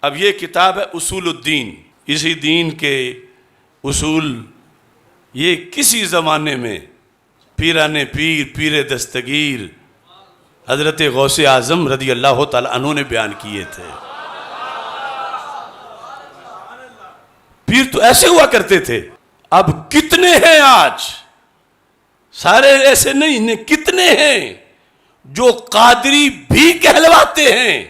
اب یہ کتاب ہے اصول الدین، اسی دین کے اصول یہ کسی زمانے میں پیران پیر، پیر دستگیر حضرت غوث اعظم رضی اللہ تعالیٰ عنہ نے بیان کیے تھے۔ پیر تو ایسے ہوا کرتے تھے، اب کتنے ہیں آج؟ سارے ایسے نہیں، کتنے ہیں جو قادری بھی کہلواتے ہیں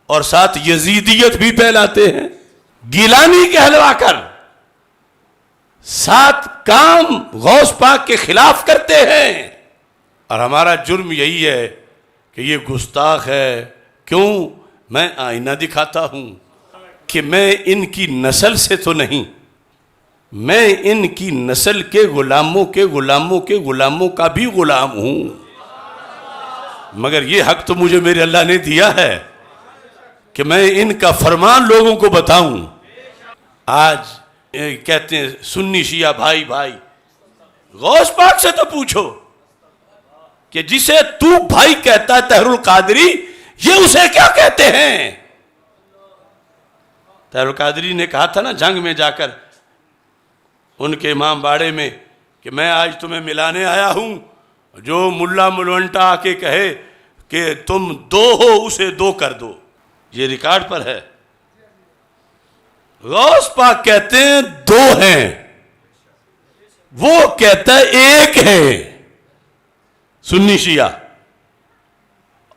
اور ساتھ یزیدیت بھی پھیلاتے ہیں، گیلانی کہلوا کر ساتھ کام غوث پاک کے خلاف کرتے ہیں۔ اور ہمارا جرم یہی ہے کہ یہ گستاخ ہے۔ کیوں؟ میں آئینہ دکھاتا ہوں کہ میں ان کی نسل سے تو نہیں، میں ان کی نسل کے غلاموں کے غلاموں کے غلاموں کا بھی غلام ہوں، مگر یہ حق تو مجھے میرے اللہ نے دیا ہے کہ میں ان کا فرمان لوگوں کو بتاؤں۔ آج کہتے ہیں سنی شیعہ بھائی بھائی، غوث پاک سے تو پوچھو کہ جسے تو بھائی کہتا ہے طاہر القادری، یہ اسے کیا کہتے ہیں؟ طاہر القادری نے کہا تھا نا جنگ میں جا کر ان کے امام باڑے میں کہ میں آج تمہیں ملانے آیا ہوں، جو ملا ملونٹا آ کے کہے کہ تم دو ہو اسے دو کر دو۔ یہ ریکارڈ پر ہے۔ غوث پاک کہتے ہیں دو ہیں، وہ کہتا ہے ایک ہے سنی شیعہ،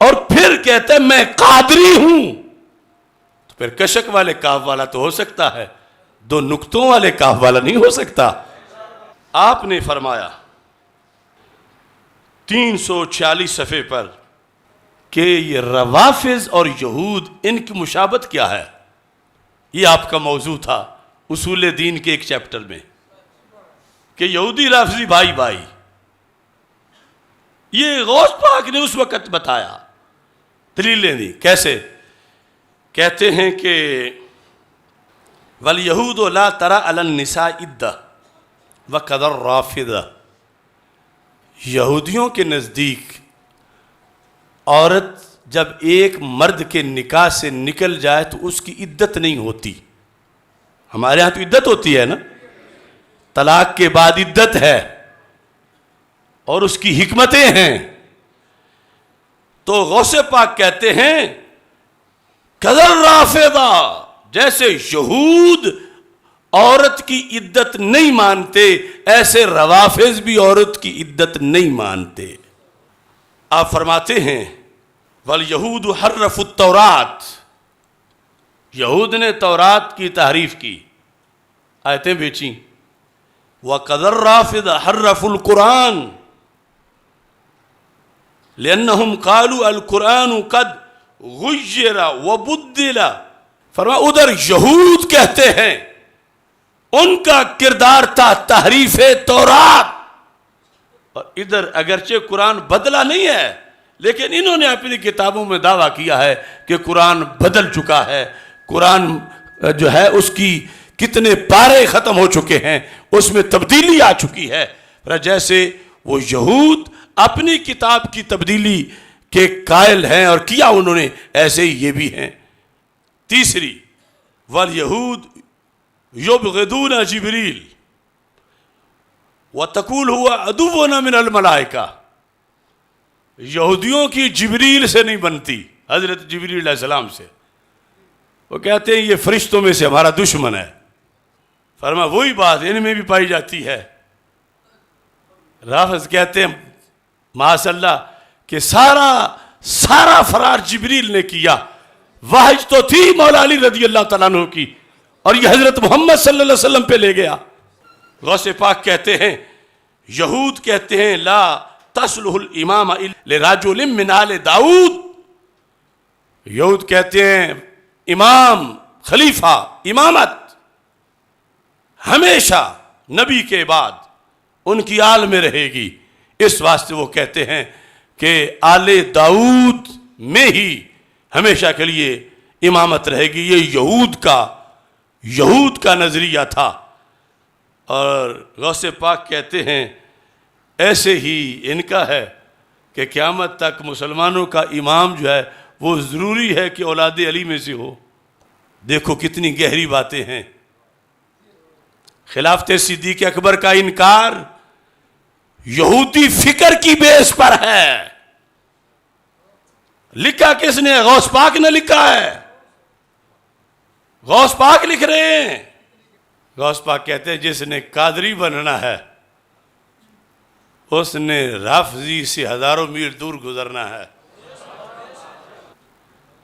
اور پھر کہتا ہے میں قادری ہوں۔ تو پھر کشک والے کاف والا تو ہو سکتا ہے، دو نقطوں والے کاف والا نہیں ہو سکتا۔ آپ نے فرمایا 346 صفحے پر کہ یہ روافض اور یہود ان کی مشابہت کیا ہے، یہ آپ کا موضوع تھا اصول دین کے ایک چیپٹر میں، کہ یہودی رافضی بھائی بھائی۔ یہ غوث پاک نے اس وقت بتایا، دلیلیں دی۔ کیسے؟ کہتے ہیں کہ وَالْيَهُودُ لَا تَرَى عَلَى النِّسَاءِ عِدَّةً وَقَدَ الرَّافِضَةِ، یہودیوں کے نزدیک عورت جب ایک مرد کے نکاح سے نکل جائے تو اس کی عدت نہیں ہوتی۔ ہمارے ہاں تو عدت ہوتی ہے نا، طلاق کے بعد عدت ہے اور اس کی حکمتیں ہیں۔ تو غوث پاک کہتے ہیں قدر رافضہ، جیسے یہود عورت کی عدت نہیں مانتے ایسے روافض بھی عورت کی عدت نہیں مانتے۔ آپ فرماتے ہیں وَالْيَهُودُ حَرَّفُوا التَّوْرَاتِ، یہود نے تورات کی تحریف کی، آیتیں بیچیں۔ وَقَدَ الرَّافِضَ حَرَّفُوا الْقُرْآنَ لِأَنَّهُمْ قَالُوا الْقُرْآنُ قَدْ غُيِّرَ وَبُدِّلَ، فرمایا ادھر یہود کہتے ہیں ان کا کردار تھا تحریف تورات، اور ادھر اگرچہ قرآن بدلا نہیں ہے لیکن انہوں نے اپنی کتابوں میں دعویٰ کیا ہے کہ قرآن بدل چکا ہے، قرآن جو ہے اس کی کتنے پارے ختم ہو چکے ہیں، اس میں تبدیلی آ چکی ہے۔ جیسے وہ یہود اپنی کتاب کی تبدیلی کے قائل ہیں اور کیا انہوں نے، ایسے ہی یہ بھی ہیں۔ تیسری وَالْيَهُودُ يُبْغِضُونَ جِبْرِيلَ وَتَقُولُ هُوَ عَدُوٌّ مِنَ الْمَلَائِكَةِ، یہودیوں کی جبریل سے نہیں بنتی، حضرت جبریل علیہ السلام سے۔ وہ کہتے ہیں یہ فرشتوں میں سے ہمارا دشمن ہے۔ فرمایا وہی بات ان میں بھی پائی جاتی ہے۔ رافض کہتے ہیں معاذ اللہ کہ سارا فرار جبریل نے کیا، واحد تو تھی مولا علی رضی اللہ تعالیٰ عنہ کی، اور یہ حضرت محمد صلی اللہ علیہ وسلم پہ لے گیا۔ غوث پاک کہتے ہیں، یہود کہتے ہیں لا تصلح الامام لرجل من آل داؤد، یہود کہتے ہیں امام، خلیفہ، امامت ہمیشہ نبی کے بعد ان کی آل میں رہے گی، اس واسطے وہ کہتے ہیں کہ آل داؤد میں ہی ہمیشہ کے لیے امامت رہے گی۔ یہ یہود کا نظریہ تھا۔ اور غوث پاک کہتے ہیں ایسے ہی ان کا ہے کہ قیامت تک مسلمانوں کا امام جو ہے وہ ضروری ہے کہ اولاد علی میں سے ہو۔ دیکھو کتنی گہری باتیں ہیں. خلافت صدیق اکبر کا انکار یہودی فکر کی بیس پر ہے. لکھا کس نے؟ غوث پاک نے لکھا ہے. غوث پاک لکھ رہے ہیں. غوث پاک کہتے ہیں جس نے قادری بننا ہے اس نے رافضی سے ہزاروں میل دور گزرنا ہے.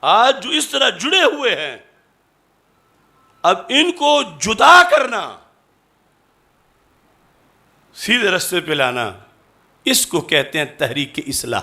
آج جو اس طرح جڑے ہوئے ہیں، اب ان کو جدا کرنا، سیدھے رستے پہ لانا، اس کو کہتے ہیں تحریک اصلاح.